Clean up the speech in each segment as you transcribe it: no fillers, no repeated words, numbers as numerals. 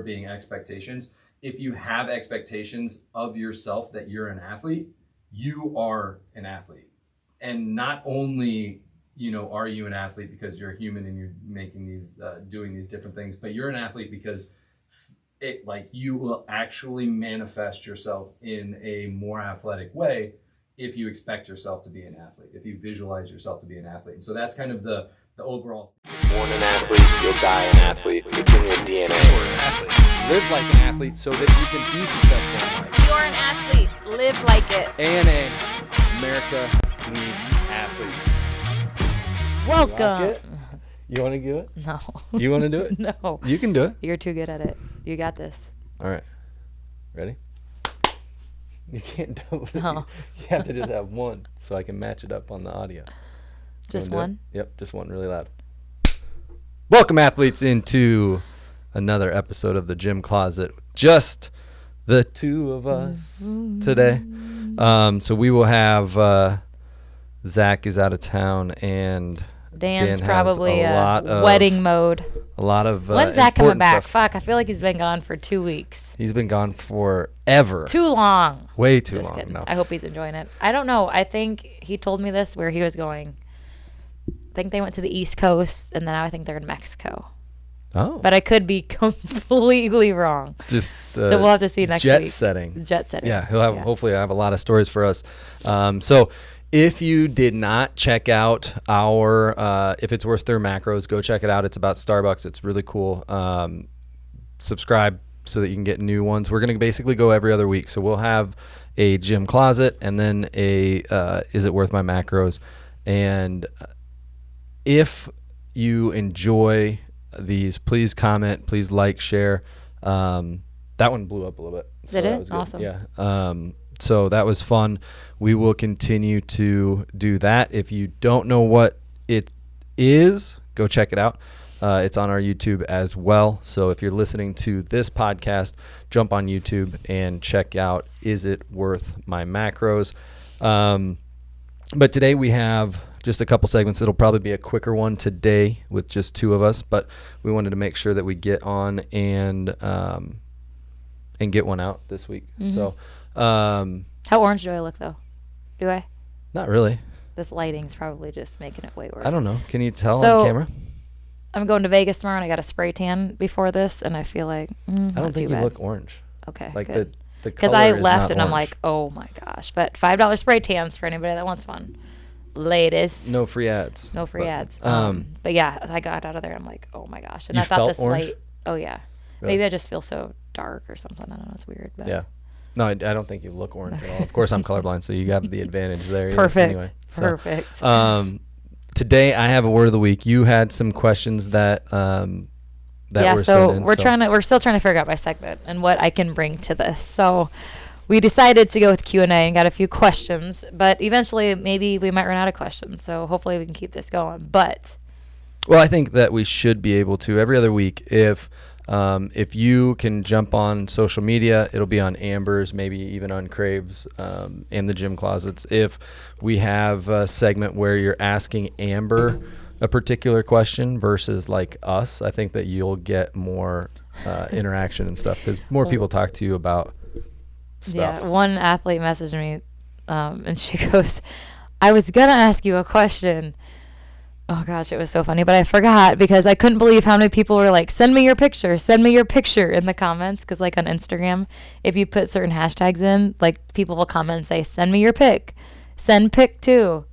being expectations. If you have expectations of yourself that you're an athlete, you are an athlete. And not only, are you an athlete because you're a human and you're making these, doing these different things, but you're an athlete because you will actually manifest yourself in a more athletic way if you expect yourself to be an athlete, if you visualize yourself to be an athlete. And so that's kind of the overall. Born an athlete, you'll die an athlete. It's in your DNA. Live like an athlete so that you can be successful in life. You're an athlete. Live like it. ANA, America needs athletes. Welcome. Like you want to do it? No. You want to do it? No. You can do it. You're too good at it. You got this. All right. Ready? You can't do it. No. You have to just have one so I can match it up on the audio. Just one? Yep, just one really loud. Welcome, athletes, into another episode of the Gym Closet. Just the two of us today. So we will have Zach is out of town and Dan's Dan probably has a lot of wedding mode. A lot of when's Zach coming back? Stuff. Fuck, I feel like he's been gone for 2 weeks. He's been gone forever. Too long. Way too Just long. kidding. No. I hope he's enjoying it. I don't know. I think he told me this where he was going. I think they went to the East Coast, and now I think they're in Mexico. Oh. But I could be completely wrong. Just so we'll have to see next week. Jet setting. Yeah, he'll have hopefully have a lot of stories for us. So if you did not check out our If It's Worth Their Macros, go check it out. It's about Starbucks. It's really cool. Subscribe so that you can get new ones. We're going to basically go every other week. So we'll have a Gym Closet and then a Is It Worth My Macros? And if you enjoy these, please comment, please like, share. That one blew up a little bit. Did it? Awesome. Yeah. So that was fun. We will continue to do that. If you don't know what it is, go check it out. It's on our YouTube as well. So if you're listening to this podcast, jump on YouTube and check out Is It Worth My Macros? But today we have just a couple segments. It'll probably be a quicker one today with just two of us, but we wanted to make sure that we get on and get one out this week. Mm-hmm. So, how orange do I look though? Do I? Not really. This lighting's probably just making it way worse. I don't know. Can you tell on camera? I'm going to Vegas tomorrow, and I got a spray tan before this, and I feel like I don't think you look orange. Okay, like good. The because I left and orange. I'm like, oh my gosh! But $5 spray tans for anybody that wants one. Ladies. No free ads. No free ads. But yeah, I got out of there. I'm like, oh my gosh! And you I thought this orange? light. Oh yeah. Really? Maybe I just feel so dark or something. I don't know. It's weird. But yeah. No, I don't think you look orange at all. Of course, I'm colorblind, so you have the advantage there. Perfect. Anyway, Perfect. Today I have a word of the week. You had some questions that were so we're still trying to figure out my segment and what I can bring to this. So we decided to go with Q&A and got a few questions, but eventually maybe we might run out of questions. So hopefully we can keep this going. But I think that we should be able to every other week if you can jump on social media, it'll be on Amber's, maybe even on Krave's, and the Gym Closets. If we have a segment where you're asking Amber a particular question versus like us, I think that you'll get more interaction and stuff because more people talk to you about stuff. Yeah, one athlete messaged me, and she goes, I was going to ask you a question. Oh gosh, it was so funny, but I forgot because I couldn't believe how many people were like, send me your picture in the comments. Because like on Instagram, if you put certain hashtags in, like people will comment and say, send me your pic, send pic too.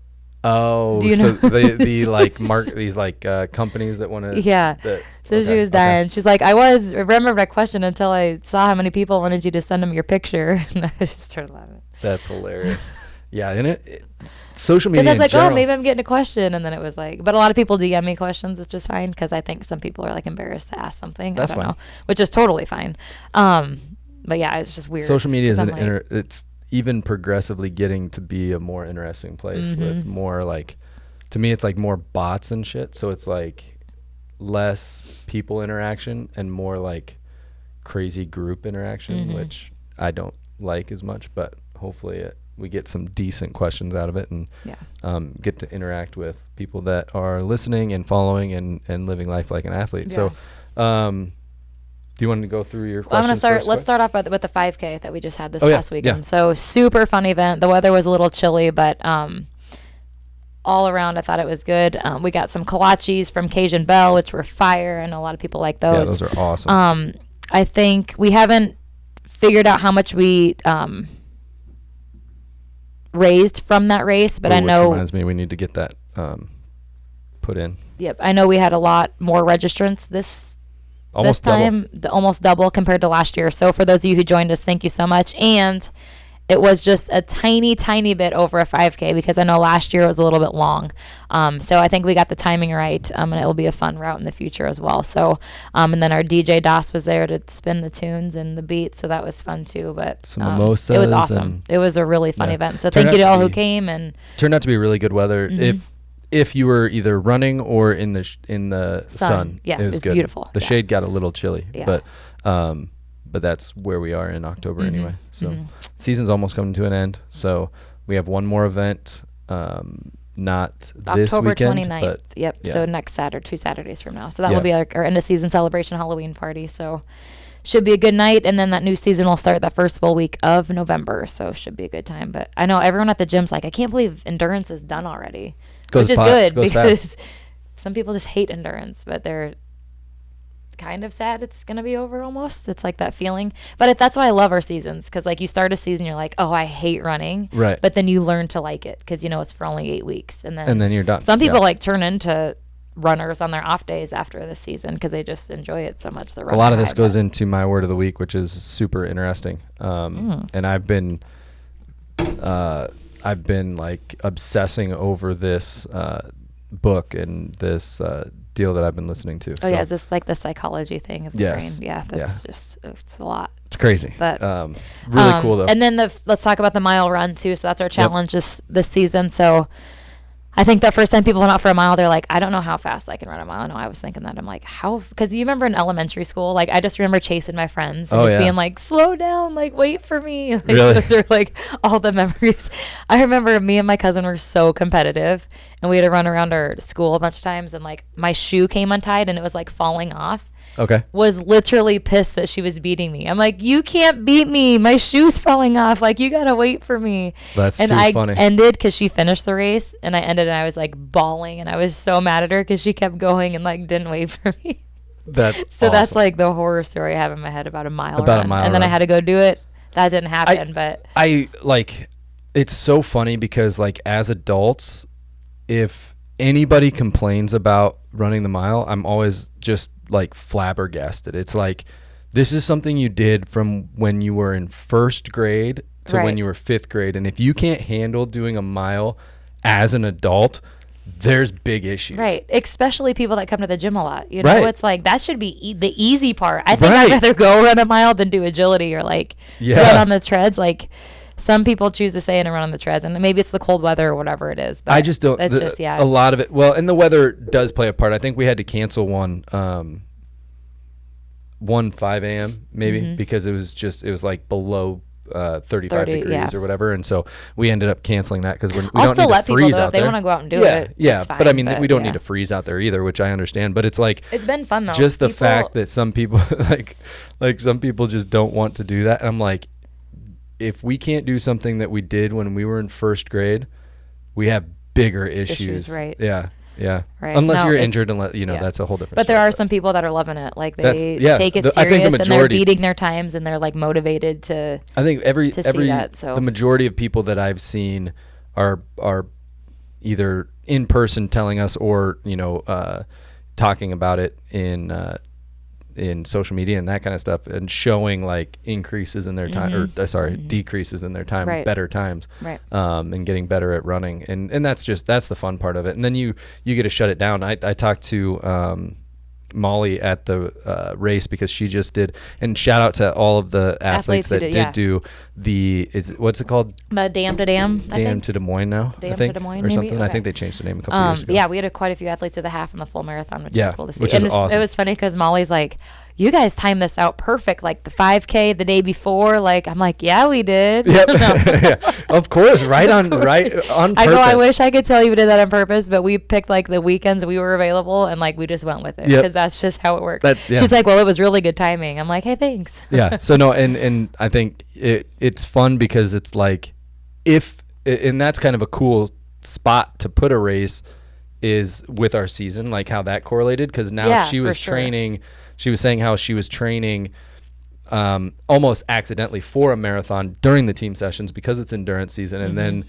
Oh, so the like these like companies that want to. Yeah. So she was dying. Okay. She's like, I remembered my question until I saw how many people wanted you to send them your picture. And I just started laughing. That's hilarious. Yeah. And social media. Because I was like, general, maybe I'm getting a question. And then it was like, but a lot of people DM me questions, which is fine. Because I think some people are like embarrassed to ask something. That's I don't fine. know, which is totally fine. But yeah, it's just weird. Social media is it's even progressively getting to be a more interesting place with more like, to me, it's like more bots and shit. So it's like less people interaction and more like crazy group interaction, which I don't like as much, but hopefully we get some decent questions out of it and get to interact with people that are listening and following and living life like an athlete. Yeah. So do you want to go through your I'm questions gonna start. first, Let's quick? start off with the 5K that we just had this Oh, yeah, past weekend. yeah. So super fun event. The weather was a little chilly, but all around I thought it was good. We got some kolaches from Cajun Belle, which were fire, and a lot of people like those. Yeah, those are awesome. I think we haven't figured out how much we raised from that race, but I know. Which reminds me, we need to get that put in. Yep, I know we had a lot more registrants this Almost time, almost double compared to last year. So for those of you who joined us, thank you so much. And it was just a tiny bit over a 5K because I know last year it was a little bit long. So I think we got the timing right, and it will be a fun route in the future as well. So, and then our DJ Das was there to spin the tunes and the beats, so that was fun too. But some mimosas. It was awesome. It was a really fun event. So Turned thank you out to all to who be- came. And Turned out to be really good weather. If you were either running or in the sun, Yeah, it was good. beautiful. The Yeah. shade got a little chilly, Yeah. but that's where we are in October anyway. So season's almost coming to an end. So we have one more event, not this October weekend, 29th. but Yep. yeah. So next Saturday, 2 Saturdays from now. So that Yeah. will be our end of season celebration Halloween party. So should be a good night. And then that new season will start that first full week of November. So should be a good time. But I know everyone at the gym's like, I can't believe endurance is done already. Goes Which is fast- good goes because fast. some people just hate endurance, but they're kind of sad it's going to be over almost. It's like that feeling. But that's why I love our seasons, because like you start a season, you're like, oh, I hate running. Right. But then you learn to like it because you know it's for only 8 weeks. And then you're done. some people Yeah. like turn into runners on their off days after the season because they just enjoy it so much. A lot of this goes into my word of the week, which is super interesting. And I've been like obsessing over this book and this deal that I've been listening to. Oh, yeah. Is this like the psychology thing of the Yes. brain? Yeah. That's just, it's a lot. It's crazy. But really cool though. And then let's talk about the mile run too. So that's our challenge this season. So I think that first time people went out for a mile, they're like, I don't know how fast I can run a mile. No, I was thinking that. I'm like, how? Because you remember in elementary school, like I just remember chasing my friends and just being like, slow down, like wait for me. Like, Really? those are like all the memories. I remember me and my cousin were so competitive, and we had to run around our school a bunch of times, and like my shoe came untied and it was like falling off. Okay. Was literally pissed that she was beating me. I'm like, you can't beat me. My shoe's falling off. Like, you got to wait for me. That's and too I funny. ended because she finished the race, and I ended and I was like bawling, and I was so mad at her because she kept going and like didn't wait for me. That's So awesome. that's like the horror story I have in my head about a mile About a run. mile and then I run. had to go do it. That didn't happen, but I like, it's so funny because like as adults, if anybody complains about running the mile, I'm always just like flabbergasted. It's like, this is something you did from when you were in first grade to when Right. you were fifth grade. And if you can't handle doing a mile as an adult, there's big issues. right. Especially people that come to the gym a lot. You know, Right. it's like that should be the easy part. I think I'd Right. rather go run a mile than do agility or like run on the treads. Like some people choose to stay in and run on the treads, and maybe it's the cold weather or whatever it is. But I just don't. It's just a lot of it. Well, and the weather does play a part. I think we had to cancel one 5 a.m. maybe because it was like below 35 30, degrees yeah. or whatever, and so we ended up canceling that because we I'll don't still need let to people freeze though out if they there. want to go out and do yeah, it. yeah. It's fine, but I mean, we don't yeah. need to freeze out there either, which I understand. But it's like It's been fun though. just the People- fact that some people like some people just don't want to do that. And I'm like, if we can't do something that we did when we were in first grade, we have bigger issues. right. Yeah. Yeah. Right. Unless No, you're it's- injured, unless you know, yeah. that's a whole different But there story. are some people that are loving it. Like That's- they yeah, take it I think the serious and they're majority- beating their times and they're like motivated to. I think every to see that, so. the majority of people that I've seen are either in person telling us or talking about it in social media and that kind of stuff and showing like increases in their time or decreases in their time, Right. better times, Right. and getting better at running, and that's the fun part of it. And then you get to shut it down. I talked to Molly at the race because she just did, and shout out to all of the athletes who that did, yeah. do what's it called? The Dam to Dam. I Dam think. to Des Moines now, Dam I to think, Des Moines, or maybe? something. I Okay. think they changed the name a couple years ago. Yeah, we had quite a few athletes at the half and the full marathon, which Yeah, is cool to see. which and is awesome. It was funny because Molly's like, you guys timed this out perfect. Like the 5K the day before. Like, I'm like, yeah, we did. Yep. Yeah. Of course. Right on purpose. I go, I wish I could tell you we did that on purpose, but we picked like the weekends we were available and like we just went with it because that's just how it worked. She's like, well, it was really good timing. I'm like, hey, thanks. Yeah. So no, and I think it's fun because it's like and that's kind of a cool spot to put a race is with our season, like how that correlated, because now she was training. She was saying how she was training almost accidentally for a marathon during the team sessions because it's endurance season, and then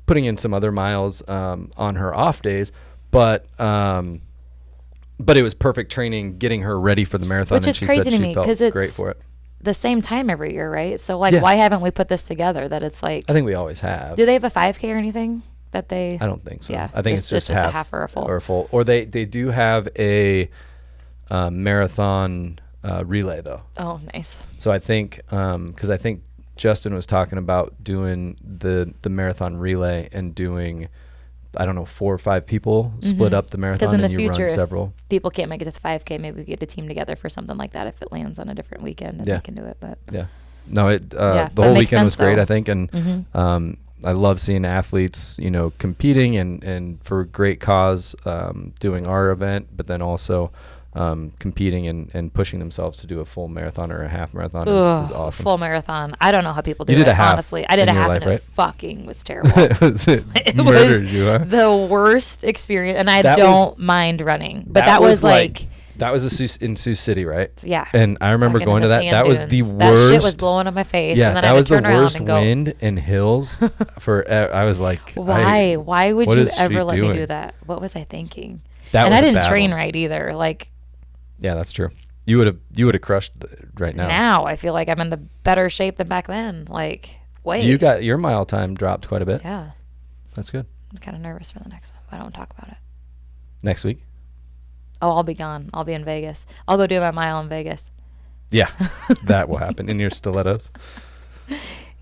putting in some other miles on her off days, but it was perfect training getting her ready for the marathon. Which is she crazy said to she me felt because it's great for it. The same time every year, right? So like, why haven't we put this together? That it's like, I think we always have. Do they have a 5K or anything that they? I don't think so. Yeah, I think it's just a half or a full. Or they do have a marathon relay though. Oh, nice. So I think because I think Justin was talking about doing the marathon relay and doing, I don't know, 4 or 5 people split up the marathon and you run several. If people can't make it to the 5K, maybe we get a team together for something like that if it lands on a different weekend and they can do it. But no, the whole weekend was great, I think, and I love seeing athletes, competing and for a great cause, doing our event, but then also competing and pushing themselves to do a full marathon or a half marathon is awesome. Full marathon. I don't know how people do it. You did a half, honestly. I did a half life, and right? it fucking was terrible. it was you, huh? the worst experience, and I don't mind running, but that was like that was in Sioux City, right? Yeah. And I remember going to that. That was the worst. That shit was blowing up my face. Yeah, and then that I was the turn around worst and go, wind and hills for. I was like, why? Why would you ever let doing? me do that? What was I thinking? That and was I didn't train right either. Like. Yeah, that's true. You would have crushed right now. Now I feel like I'm in the better shape than back then. Like, wait. You got your mile time dropped quite a bit. Yeah. That's good. I'm kind of nervous for the next one. I don't talk about it. Next week? Oh, I'll be gone. I'll be in Vegas. I'll go do my mile in Vegas. Yeah, that will happen in your stilettos.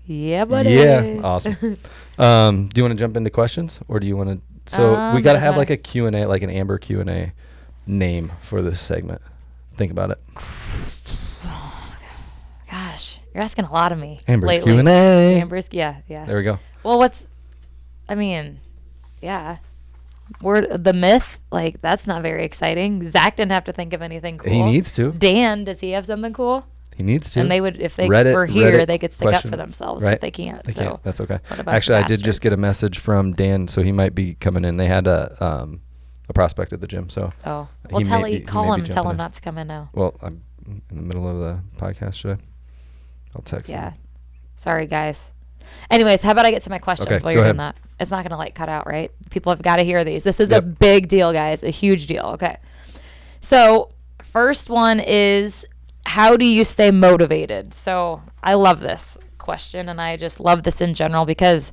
Yeah, buddy. Yeah, awesome. Do you want to jump into questions, or do you want to? So we got to have like a Q&A, like an Amber Q&A name for this segment. Think about it. Gosh, you're asking a lot of me. Amber's lately. Q&A. Amber's, yeah. There we go. Well, yeah. The myth, like, that's not very exciting. Zach didn't have to think of anything cool. He needs to. Dan, does he have something cool? He needs to. And they would, if they were here, they could stick up for themselves, but they can't. They can't. That's okay. Actually, I did just get a message from Dan, so he might be coming in. They had a prospect at the gym, so. Oh, well, call him. Tell him not to come in now. Well, I'm in the middle of the podcast. Should I? I'll text him. Yeah. Sorry, guys. Anyways, how about I get to my questions while you're doing that? It's not going to cut out, right? People have got to hear these. This is a big deal, guys. A huge deal. Okay. So first one is, how do you stay motivated? So I love this question, and I just love this in general because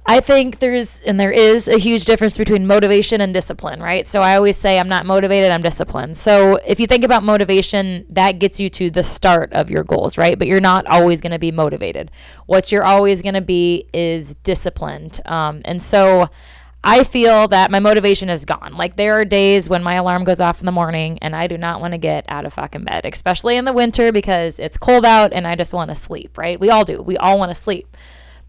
I think there is a huge difference between motivation and discipline, right? So I always say I'm not motivated, I'm disciplined. So if you think about motivation, that gets you to the start of your goals, right? But you're not always going to be motivated. What you're always going to be is disciplined. And so I feel that my motivation is gone. Like, there are days when my alarm goes off in the morning and I do not want to get out of fucking bed, especially in the winter because it's cold out and I just want to sleep, right? We all do. We all want to sleep.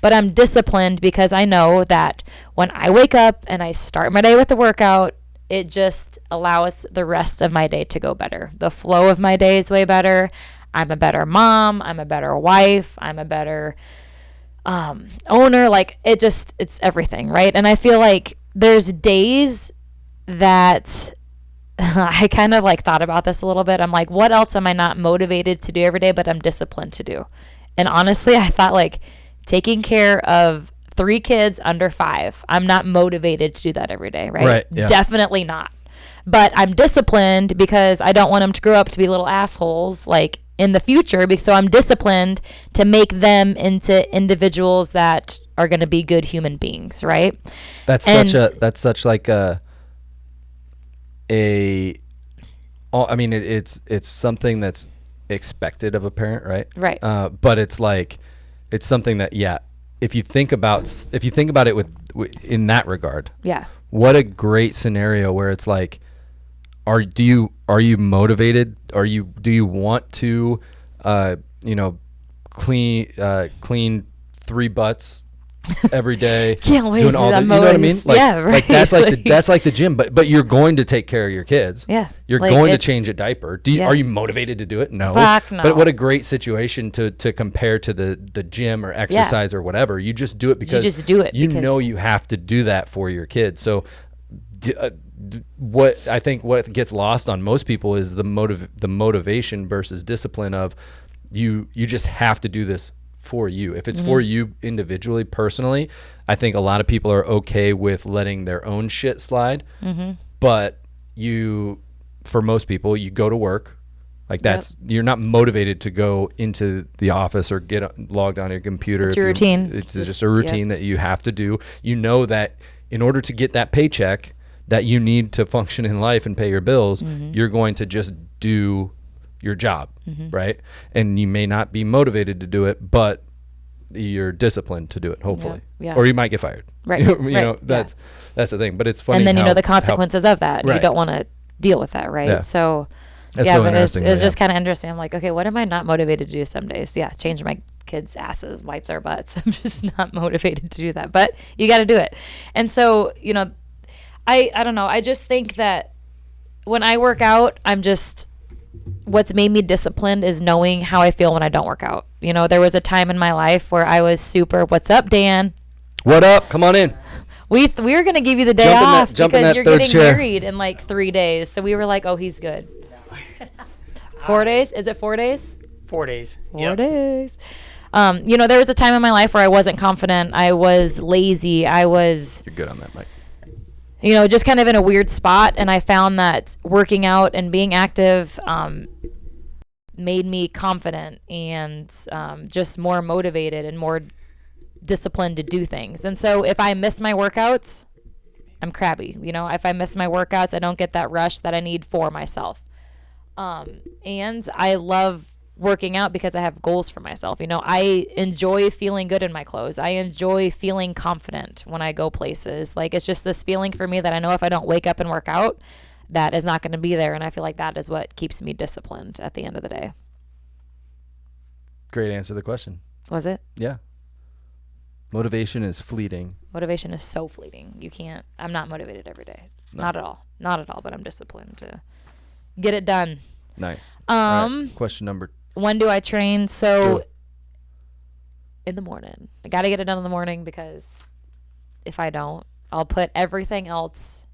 But I'm disciplined because I know that when I wake up and I start my day with the workout, it just allows the rest of my day to go better. The flow of my day is way better. I'm a better mom. I'm a better wife. I'm a better owner. Like, it's everything, right? And I feel like there's days that I kind of thought about this a little bit. I'm like, what else am I not motivated to do every day, but I'm disciplined to do? And honestly, I thought taking care of 3 kids under 5. I'm not motivated to do that every day, right? Right. Yeah. Definitely not. But I'm disciplined because I don't want them to grow up to be little assholes in the future. So I'm disciplined to make them into individuals that are going to be good human beings, right? It's something that's expected of a parent, right? Right. But it's something that, if you think about it with in that regard, yeah, what a great scenario where it's do you motivated? Do you want to clean 3 butts every day? Can't wait doing to all do the, that. you know what I mean? Like, Yeah, right. like that's like the gym, but you're going to take care of your kids. Yeah, You're like, going to it's- change a diaper. Yeah. Are you motivated to do it? No. Fuck no. But what a great situation to compare to the gym or exercise or whatever. You just do it because just do it you because- know you have to do that for your kids. So what I think what gets lost on most people is the motivation versus discipline of you just have to do this for you. If it's for you individually, personally, I think a lot of people are okay with letting their own shit slide. But for most people, you go to work. Like you're not motivated to go into the office or get logged on your computer. It's your routine. It's just a routine that you have to do. You know that in order to get that paycheck that you need to function in life and pay your bills, you're going to just do your job, right? And you may not be motivated to do it, but you're disciplined to do it, hopefully. Yeah. Or you might get fired. Right. you Right. know, that's the thing. But it's funny. And then you how- know the consequences of that. And Right. you don't want to deal with that, right? Yeah. So That's yeah, so but interesting. it's just kind of interesting. I'm like, okay, what am I not motivated to do some days? Yeah, change my kids' asses, wipe their butts. I'm just not motivated to do that. But you got to do it. And so, you know, I don't know. I just think that when I work out, what's made me disciplined is knowing how I feel when I don't work out. You know, there was a time in my life where I was super, what's up, Dan? What up? Come on in. We were going to give you the day Jump in that- off jump in because that you're third getting chair. married in like 3 days. So we were like, oh, he's good. 4 days? Is it 4 days? 4 days. 4 days. You know, there was a time in my life where I wasn't confident. I was lazy. I was, You're good on that, Mike. you know, just kind of in a weird spot. And I found that working out and being active made me confident and just more motivated and more disciplined to do things. And so if I miss my workouts, I'm crabby. You know, if I miss my workouts, I don't get that rush that I need for myself. And I love working out because I have goals for myself. You know, I enjoy feeling good in my clothes. I enjoy feeling confident when I go places. Like, it's just this feeling for me that I know if I don't wake up and work out, that is not going to be there. And I feel like that is what keeps me disciplined at the end of the day. Great answer to the question. Was it? Yeah. Motivation is fleeting. Motivation is so fleeting. I'm not motivated every day. No. Not at all. Not at all, but I'm disciplined to get it done. Nice. All right, question number. When do I train? So Go. in the morning. I got to get it done in the morning because if I don't, I'll put everything else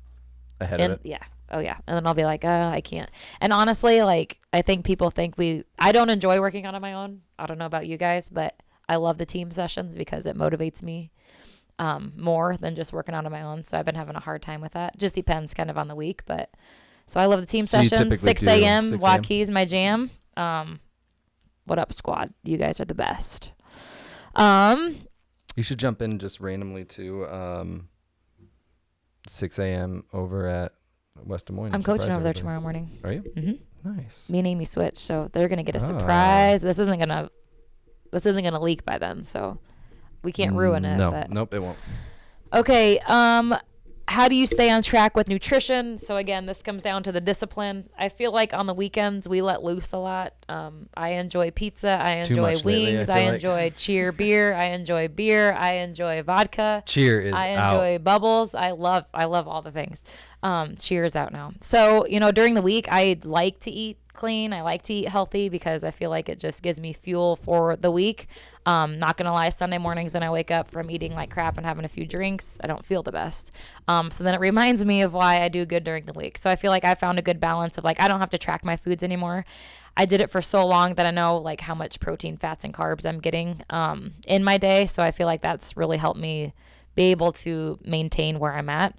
Ahead in. of it. Yeah. Oh yeah. And then I'll be like, I can't. And honestly, like, I think people think I don't enjoy working out on my own. I don't know about you guys, but I love the team sessions because it motivates me more than just working out on my own. So I've been having a hard time with that. Just depends kind of on the week, but so I love the team So you sessions. typically 6 do a.m. 6 a.m.? Waukees, my jam. What up, squad? You guys are the best. You should jump in just randomly to 6 a.m. over at West Des Moines. I'm coaching Surprise over there everybody. tomorrow morning. Are you? Mm-hmm. Nice. Me and Amy switch, so they're gonna get a Ah. surprise. This isn't gonna leak by then, so we can't ruin it. No, but. nope, it won't. Okay. How do you stay on track with nutrition? So again, this comes down to the discipline. I feel like on the weekends we let loose a lot. I enjoy pizza. I Too enjoy much lately, wings. I I feel like. enjoy cheer beer. I enjoy beer. I enjoy vodka. Cheer is I out. enjoy bubbles. I love all the things. Cheer is out now. So, you know, during the week, I like to eat clean. I like to eat healthy because I feel like it just gives me fuel for the week. Not gonna lie, Sunday mornings when I wake up from eating like crap and having a few drinks, I don't feel the best. So then it reminds me of why I do good during the week. So I feel like I found a good balance of like, I don't have to track my foods anymore. I did it for so long that I know like how much protein, fats, and carbs I'm getting in my day. So I feel like that's really helped me be able to maintain where I'm at.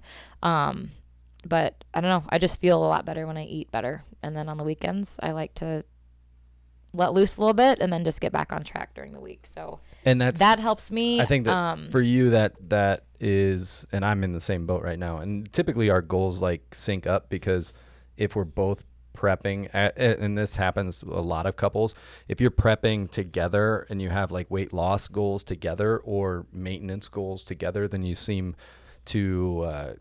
But I don't know. I just feel a lot better when I eat better. And then on the weekends, I like to let loose a little bit and then just get back on track during the week. So And that helps me. I think that for you that is, and I'm in the same boat right now. And typically our goals like sync up because if we're both prepping, and this happens a lot of couples, if you're prepping together and you have like weight loss goals together or maintenance goals together, then you seem to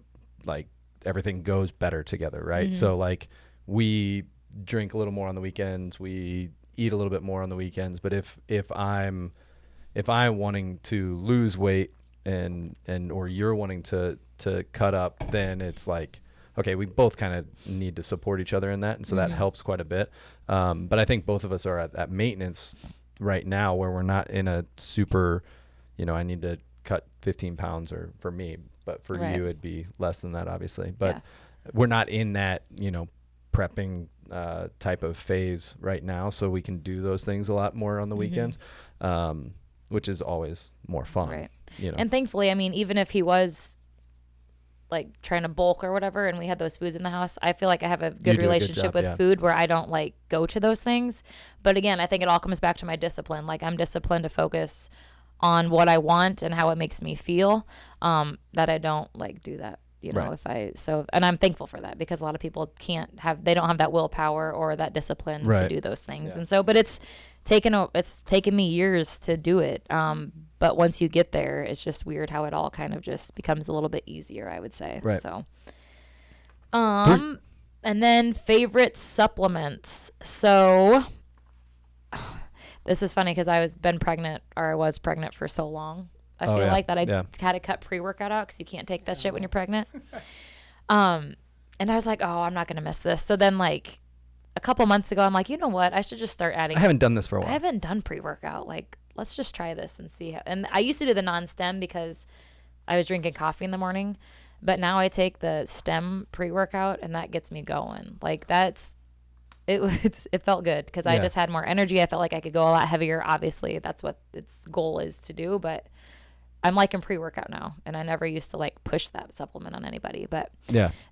like everything goes better together, right? So like we drink a little more on the weekends, we eat a little bit more on the weekends, but if I'm wanting to lose weight and or you're wanting to cut up, then it's like, okay, we both kind of need to support each other in that, and so that helps quite a bit. But I think both of us are at maintenance right now, where we're not in a super, I need to cut 15 pounds, or for me, but for you it'd be less than that, obviously. But we're not in that, prepping type of phase right now, so we can do those things a lot more on the weekends, which is always more fun. Right. And thankfully, I mean, even if he was like trying to bulk or whatever, and we had those foods in the house, I feel like I have a good relationship with food where I don't like go to those things. But again, I think it all comes back to my discipline. Like, I'm disciplined to focus on what I want and how it makes me feel, that I don't like do that, and I'm thankful for that, because a lot of people they don't have that willpower or that discipline to do those things. And so, but it's taken me years to do it. But once you get there, it's just weird how it all kind of just becomes a little bit easier, I would say. Right. So, and then favorite supplements. So this is funny because I was pregnant for so long. I feel like that I had to cut pre-workout out because you can't take that shit when you're pregnant. And I was like, oh, I'm not going to miss this. So then like a couple months ago, I'm like, you know what? I should just start adding. I haven't done this for a while. I haven't done pre-workout. Like, let's just try this and see how. And I used to do the non-stem because I was drinking coffee in the morning, but now I take the stem pre-workout and that gets me going. Like it felt good because I just had more energy. I felt like I could go a lot heavier. Obviously, that's what its goal is to do, but I'm liking pre-workout now, and I never used to like push that supplement on anybody, but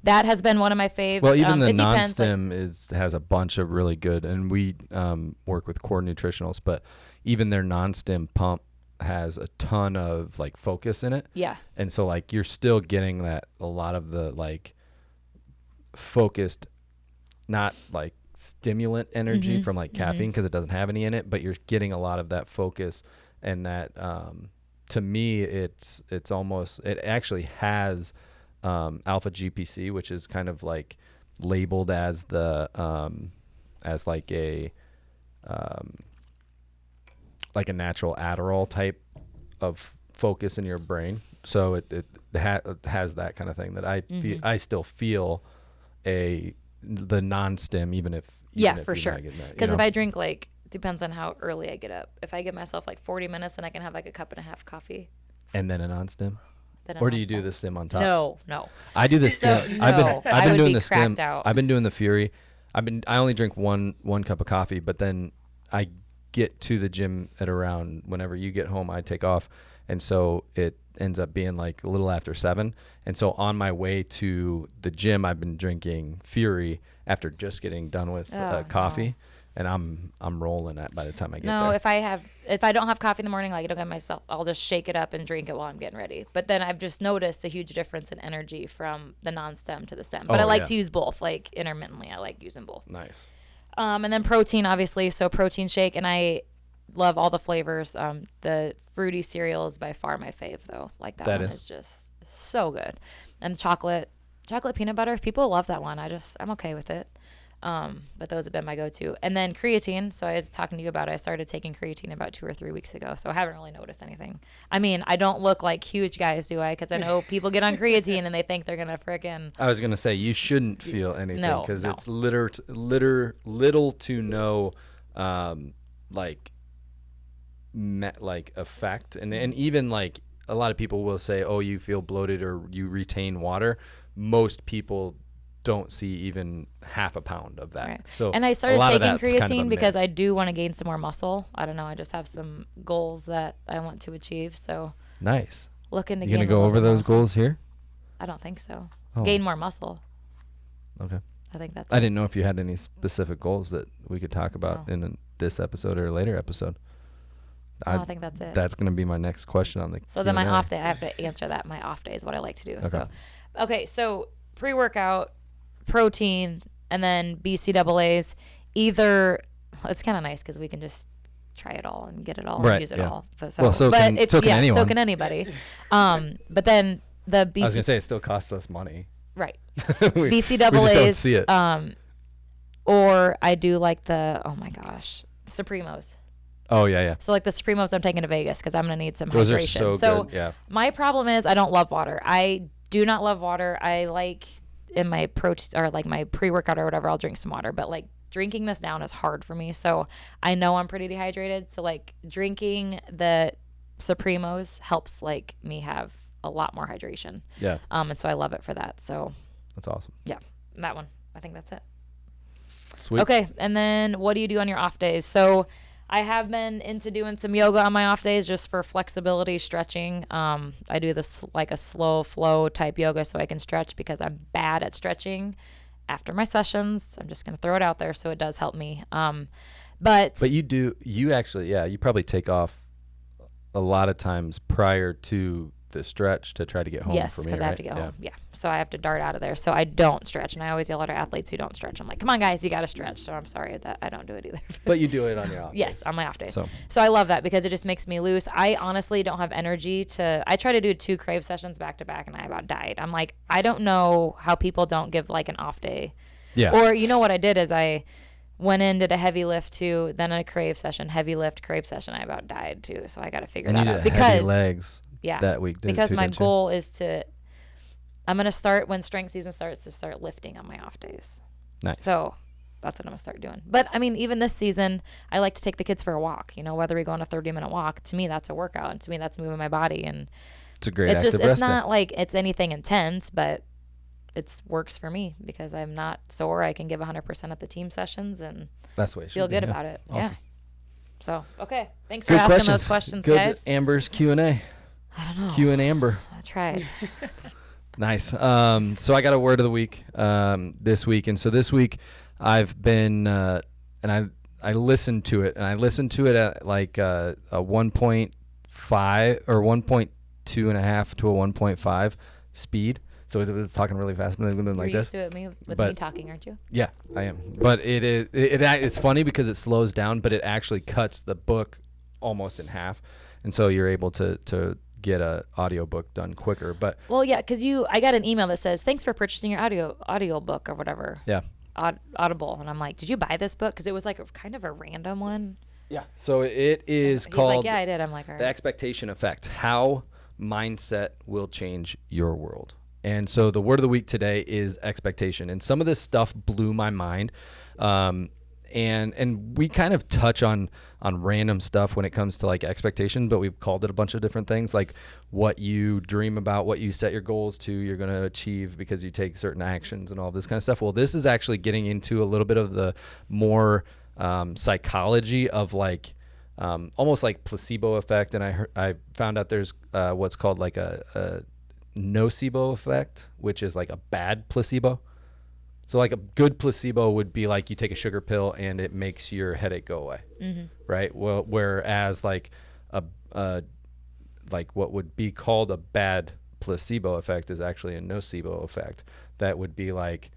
that has been one of my faves. Well, even the non-stem has a bunch of really good, and we work with core nutritionals, but even their non-stem pump has a ton of like focus in it. Yeah. And so like you're still getting a lot of the like focused, not like stimulant energy from like caffeine, because it doesn't have any in it, but you're getting a lot of that focus, and that to me it's almost, it actually has alpha GPC, which is kind of like labeled as the as like a natural Adderall type of focus in your brain. So it has that kind of thing that I still feel the non-stem, even if for sure. Because if I drink, like, depends on how early I get up. If I give myself like 40 minutes, and I can have like a cup and a half coffie. And then a non-stem? Or do you do the stem on top? No. I do the stem. I've been doing the stem. I've been doing the Fury. I only drink one cup of coffee, but then I get to the gym at around whenever you get home, I take off. And so it ends up being like a little after 7. And so on my way to the gym, I've been drinking Fury after just getting done with coffee. And I'm rolling that by the time I get there. No, if I don't have coffee in the morning, like I don't get myself, I'll just shake it up and drink it while I'm getting ready. But then I've just noticed a huge difference in energy from the non-stem to the stem. But I like to use both, like intermittently. I like using both. Nice. And then protein, obviously. So protein shake, and I love all the flavors. The fruity cereal is by far my fave, though. Like that one is just so good. And chocolate peanut butter. People love that one. I'm okay with it. But those have been my go-to. And then creatine. So I was talking to you about it. I started taking creatine about 2 or 3 weeks ago. So I haven't really noticed anything. I mean, I don't look like huge guys, do I? Because I know people get on creatine and they think they're going to frickin'. I was going to say, you shouldn't feel anything because it's little to no, like effect. And even like a lot of people will say, oh, you feel bloated or you retain water. Most people don't see even half a pound of that. Right. So, and I started taking creatine because I do want to gain some more muscle. I don't know. I just have some goals that I want to achieve. So nice. Looking to gain. You gonna go over those goals here? I don't think so. Oh. Gain more muscle. Okay. I think that's. I didn't know if you had any specific goals that we could talk about in this episode or a later episode. I think that's it. That's going to be my next question on the So then my off day, I have to answer that. My off day is what I like to do. Okay. So pre-workout, protein, and then BCAAs. Either, it's kind of nice because we can just try it all and get it all and use it all. So can anyone. So can anybody. But then the BC. I was going to say it still costs us money. Right. we just don't BCAAs. see it. Or I do like the, oh my gosh, Supremos. Oh yeah, yeah. So like the Supremos I'm taking to Vegas because I'm going to need some Those hydration. are so good. Yeah. My problem is I don't love water. I do not love water. I like in my protein or like my pre-workout or whatever, I'll drink some water. But like drinking this down is hard for me. So I know I'm pretty dehydrated. So like drinking the Supremos helps like me have a lot more hydration. Yeah. And so I love it for that. So That's awesome. yeah, that one. I think that's it. Sweet. Okay. And then what do you do on your off days? So I have been into doing some yoga on my off days just for flexibility, stretching. I do this like a slow flow type yoga so I can stretch because I'm bad at stretching after my sessions. I'm just going to throw it out there. So it does help me. But you actually, yeah, you probably take off a lot of times prior to the stretch to try to get home yes, for me, because right? I have to get home. Yeah. So I have to dart out of there. So I don't stretch. And I always yell at our athletes who don't stretch. I'm like, come on, guys, you got to stretch. So I'm sorry that I don't do it either. But you do it on your off Yes, days. on my off days. So I love that because it just makes me loose. I honestly don't have energy I try to do 2 Krave sessions back to back and I about died. I'm like, I don't know how people don't give like an off day. yeah. Or you know what I did is I went in, did a heavy lift too, then a Krave session, heavy lift, Krave session. I about died too. So I got to figure and that you out. did heavy Because legs yeah, that week. because my goal is I'm going to start when strength season starts to start lifting on my off days. Nice. So that's what I'm going to start doing. But I mean, even this season, I like to take the kids for a walk, you know, whether we go on a 30-minute walk, to me, that's a workout. And to me, that's moving my body. And it's a great it's active just, it's rest not day. like it's anything intense, but it works for me because I'm not sore. I can give 100% at the team sessions and That's the way it should feel be, good yeah. about it. Awesome. Yeah. So, okay. Thanks Good for asking those questions, Good guys. Amber's Q&A. I don't know. Q and Amber. I tried. Nice. So I got a word of the week this week, and so this week I've been and I listened to it, and I listened to it at like a 1.5 or 1.2.5 to a 1.5 speed. So it's talking really fast, like You're this. used to it with me talking, aren't you? Yeah, I am. But it's funny because it slows down, but it actually cuts the book almost in half, and so you're able to get a audiobook done quicker. But Well, yeah, because I got an email that says, thanks for purchasing your audio book or whatever. yeah. Audible. And I'm like, did you buy this book? Because it was like kind of a random one. Yeah. So it is He's called like, yeah, I did. I'm like, all The right. Expectation Effect: How Mindset Will Change Your World. And so the word of the week today is expectation. And some of this stuff blew my mind. And we kind of touch on random stuff when it comes to like expectation, but we've called it a bunch of different things, like what you dream about, what you set your goals to, you're going to achieve because you take certain actions and all this kind of stuff. Well, this is actually getting into a little bit of the more psychology of like almost like placebo effect. And I found out there's what's called like a nocebo effect, which is like a bad placebo. So like a good placebo would be like you take a sugar pill and it makes your headache go away, right? Well, whereas like like what would be called a bad placebo effect is actually a nocebo effect. That would be like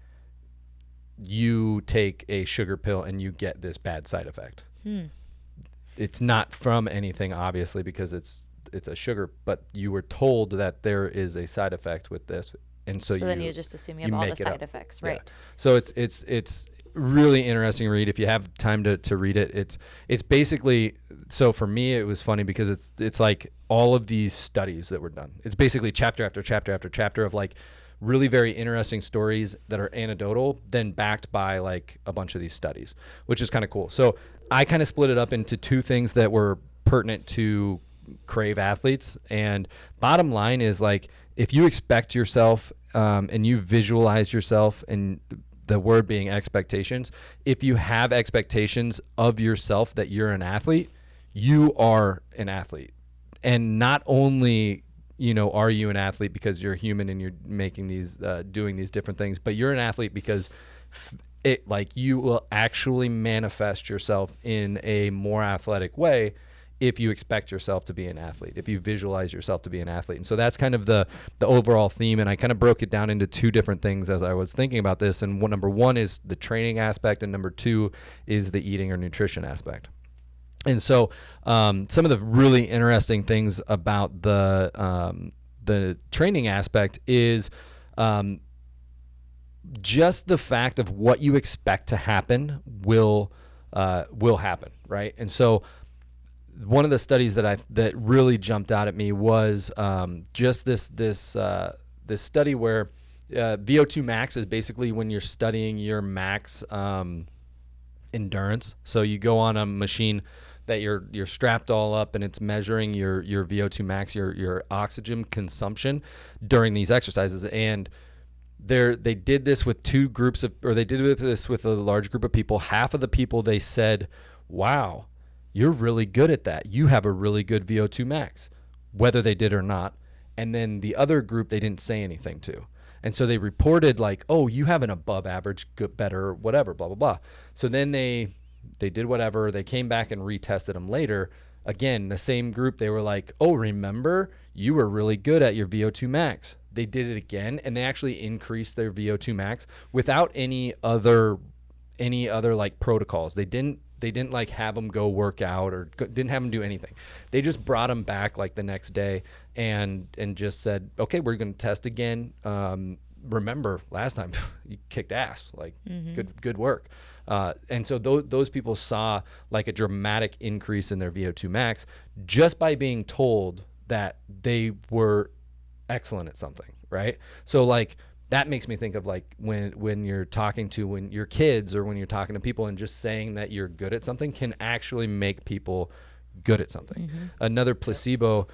you take a sugar pill and you get this bad side effect. It's not from anything, obviously, because it's a sugar, but you were told that there is a side effect with this. And so then you just assume you have all the side effects, right? Yeah. So it's really interesting read. If you have time to read it, it's basically, so for me it was funny because it's like all of these studies that were done. It's basically chapter after chapter after chapter of like really very interesting stories that are anecdotal, then backed by like a bunch of these studies, which is kind of cool. So I kind of split it up into 2 things that were pertinent to Krave athletes. And bottom line is like, if you expect yourself and you visualize yourself, and the word being expectations, if you have expectations of yourself that you're an athlete, you are an athlete. And not only, are you an athlete because you're human and you're making these, doing these different things, but you're an athlete because you will actually manifest yourself in a more athletic way if you expect yourself to be an athlete, if you visualize yourself to be an athlete. And so that's kind of the overall theme. And I kind of broke it down into 2 different things as I was thinking about this. And number 1 is the training aspect, and number 2 is the eating or nutrition aspect. And so some of the really interesting things about the training aspect is just the fact of what you expect to happen will happen, right? And so one of the studies that really jumped out at me was just this study where VO2 max is basically when you're studying your max endurance. So you go on a machine that you're strapped all up, and it's measuring your VO2 max, your oxygen consumption during these exercises. And they did this with two groups they did this with a large group of people. Half of the people, they said, wow, you're really good at that. You have a really good VO2 max, whether they did or not. And then the other group, they didn't say anything to. And so they reported like, oh, you have an above average, good, better, whatever, blah, blah, blah. So then they did whatever. They came back and retested them later. Again, the same group, they were like, oh, remember, you were really good at your VO2 max. They did it again, and they actually increased their VO2 max without any other like protocols. They didn't like have them go work out or didn't have them do anything. They just brought them back like the next day and just said, okay, we're going to test again. Remember last time you kicked ass, like good work. And so those people saw like a dramatic increase in their VO2 max just by being told that they were excellent at something, right? So like that makes me think of like when you're talking to when your kids or when you're talking to people, and just saying that you're good at something can actually make people good at something. Another placebo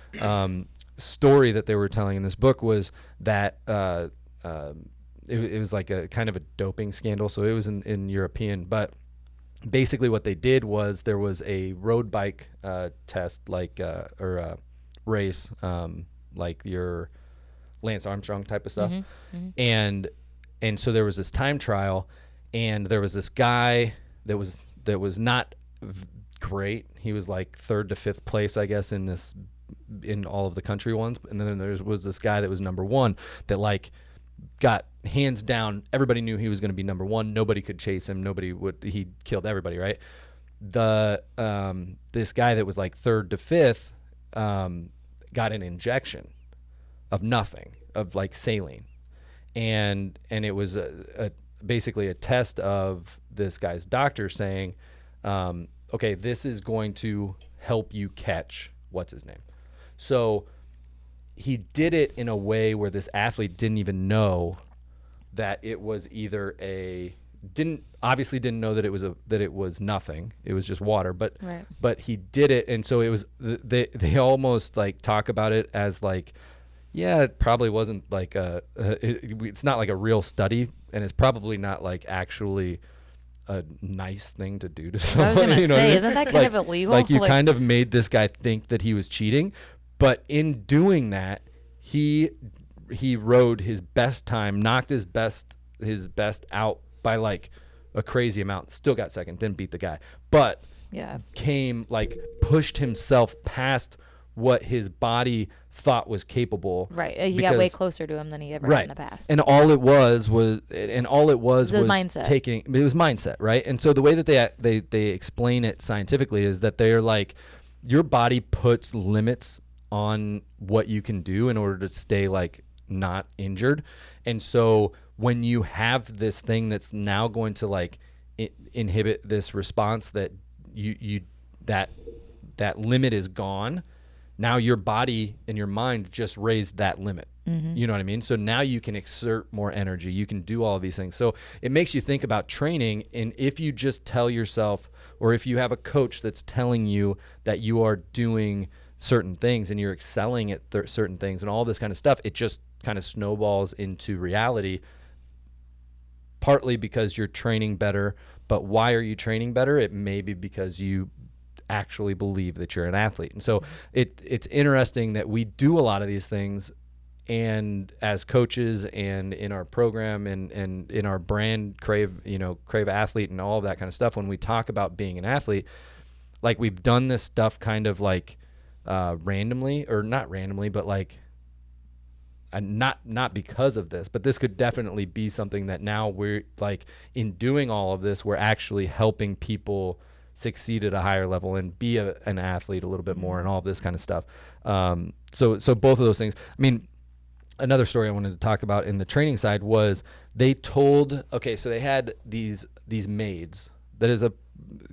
story that they were telling in this book was that it was like a kind of a doping scandal. So it was in European, but basically what they did was there was a road bike test, like or race, like your Lance Armstrong type of stuff. And so there was this time trial, and there was this guy that was not great. He was like 3rd to 5th place, I guess, in all of the country ones. And then there was this guy that was number 1 that like got hands down. Everybody knew he was going to be number 1. Nobody could chase him. He killed everybody, right? This guy that was like 3rd to 5th got an injection of nothing, of like saline, and it was basically a test of this guy's doctor saying, okay, this is going to help you catch what's his name. So he did it in a way where this athlete didn't even know that it was either obviously didn't know that it was nothing. It was just water, but Right. but he did it, and so it was they almost like talk about it as like, yeah, it probably wasn't like it's not like a real study, and it's probably not like actually a nice thing to do to someone. I was gonna you know say, what I mean? isn't that kind Like- of illegal? Like you Like- kind of made this guy think that he was cheating, but in doing that, he rode his best time, knocked his best out by like a crazy amount. Still got second, didn't beat the guy, but Yeah. pushed himself past what his body thought was capable. Right. He got way because- closer to him than he ever had in the past. And all it was mindset. it was mindset, right? And so the way that they explain it scientifically is that they're like, your body puts limits on what you can do in order to stay like not injured. And so when you have this thing that's now going to like inhibit this response, that that limit is gone, now your body and your mind just raised that limit. You know what I mean? So now you can exert more energy. You can do all of these things. So it makes you think about training. And if you just tell yourself, or if you have a coach that's telling you that you are doing certain things and you're excelling at certain things and all this kind of stuff, it just kind of snowballs into reality, partly because you're training better. But why are you training better? It may be because you actually believe that you're an athlete. And so it's interesting that we do a lot of these things, and as coaches and in our program and in our brand, Krave Athlete and all of that kind of stuff, when we talk about being an athlete, like we've done this stuff kind of like randomly, or not randomly, but like not because of this, but this could definitely be something that now we're like, in doing all of this, we're actually helping people succeed at a higher level and be an athlete a little bit more and all of this kind of stuff. So both of those things. I mean, another story I wanted to talk about in the training side was they told, so they had these maids that is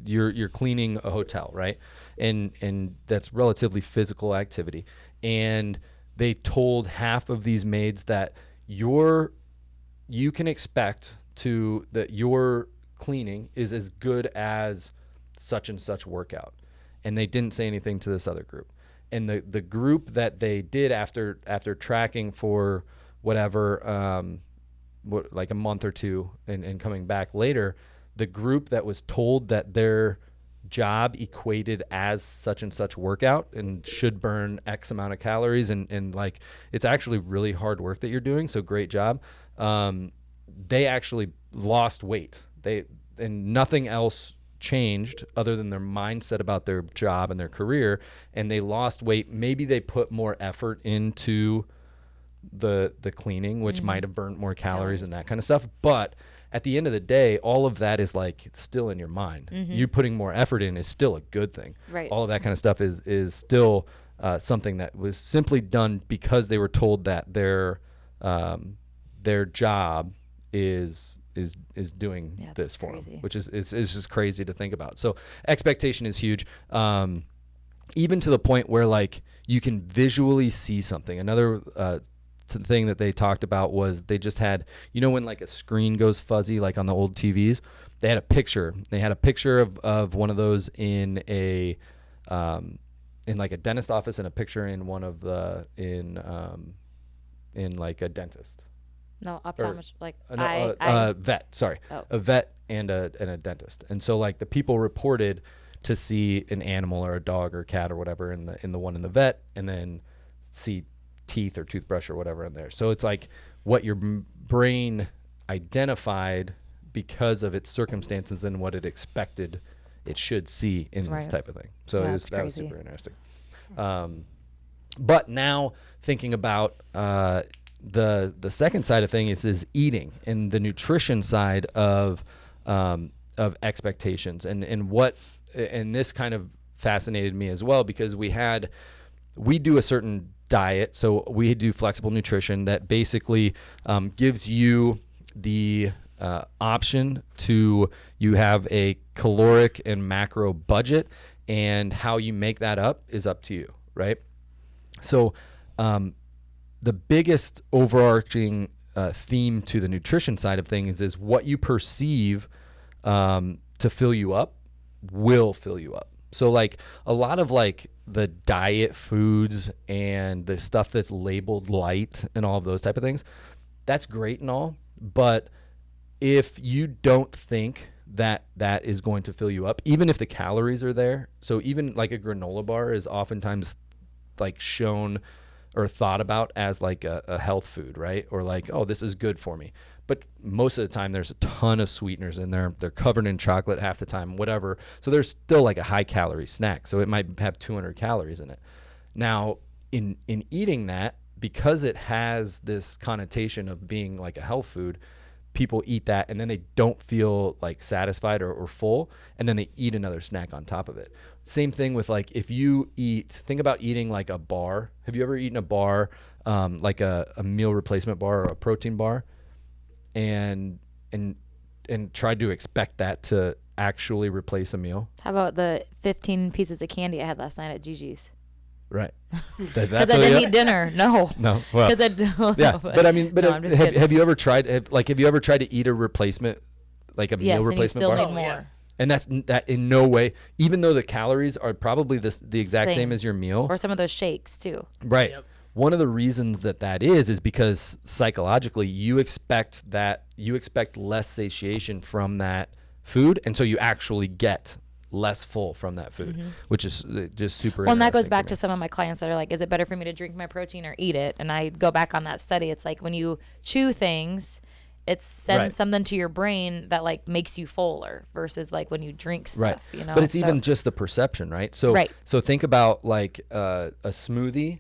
you're cleaning a hotel, right? And that's relatively physical activity. And they told half of these maids that you can expect that your cleaning is as good as such and such workout. And they didn't say anything to this other group. And the group that they did after tracking for whatever, like a month or two and coming back later, the group that was told that their job equated as such and such workout and should burn X amount of calories and like it's actually really hard work that you're doing, so great job. They actually lost weight. And nothing else changed other than their mindset about their job and their career, and they lost weight. Maybe they put more effort into the cleaning, which might have burnt more calories and that kind of stuff. But at the end of the day, all of that is like still in your mind. You putting more effort in is still a good thing. Right. All of that kind of stuff is still something that was simply done because they were told that their job is doing this for them, which is just crazy to think about. So expectation is huge. Even to the point where like you can visually see something. Another thing that they talked about was they just had, when like a screen goes fuzzy, like on the old TVs, they had a picture. They had a picture of one of those in a in like a dentist office, and a picture in one of the in like a dentist. No, optometrist, vet. Sorry, Oh. a vet and a dentist. And so like the people reported to see an animal or a dog or a cat or whatever in the one in the vet, and then see teeth or toothbrush or whatever in there. So it's like what your brain identified because of its circumstances and what it expected it should see in this type of thing. So that was super interesting. But now thinking about the second side of things is eating and the nutrition side of expectations and this kind of fascinated me as well, because we do a certain diet. So we do flexible nutrition that basically gives you the option to, you have a caloric and macro budget, and how you make that up is up to you, right? So the biggest overarching theme to the nutrition side of things is what you perceive to fill you up will fill you up. So like a lot of like the diet foods and the stuff that's labeled light and all of those type of things, that's great and all, but if you don't think that is going to fill you up, even if the calories are there, so even like a granola bar is oftentimes like shown or thought about as like a health food, right? Or like, oh, this is good for me. But most of the time there's a ton of sweeteners in there. They're covered in chocolate half the time, whatever. So there's still like a high calorie snack. So it might have 200 calories in it. Now in eating that, because it has this connotation of being like a health food, people eat that and then they don't feel like satisfied or full, and then they eat another snack on top of it. Same thing with like, if you think about eating like a bar. Have you ever eaten a bar, like a meal replacement bar or a protein bar, and tried to expect that to actually replace a meal? How about the 15 pieces of candy I had last night at Gigi's? Right. Because I didn't eat dinner. No. No. Well, because I don't. yeah. But I mean, no, have you ever tried? Have you ever tried to eat a replacement, like a meal replacement bar? Yes, and you still need more. And that in no way, even though the calories are probably the exact same as your meal, or some of those shakes too. Right. Yep. One of the reasons that is because psychologically you expect less satiation from that food, and so you actually get less full from that food, which is just super. Well, and that goes interesting back me. to some of my clients that are like, is it better for me to drink my protein or eat it? And I go back on that study. It's like when you chew things, it sends something to your brain that like makes you fuller versus like when you drink stuff, you know. But it's even just the perception, right? So so think about like a smoothie.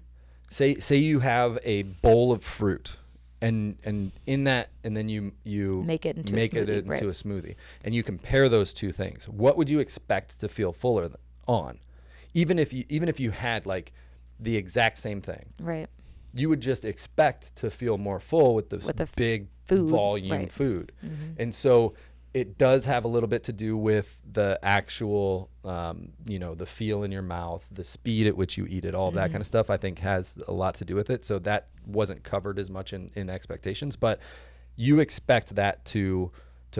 Say you have a bowl of fruit, and in that, and then you make it into a smoothie, and you compare those two things. What would you expect to feel fuller on, even if you had like the exact same thing? Right. you would just expect to feel more full with the big food, volume right. food. And so it does have a little bit to do with the actual, the feel in your mouth, the speed at which you eat it, all of that kind of stuff, I think has a lot to do with it. So that wasn't covered as much in expectations, but you expect that to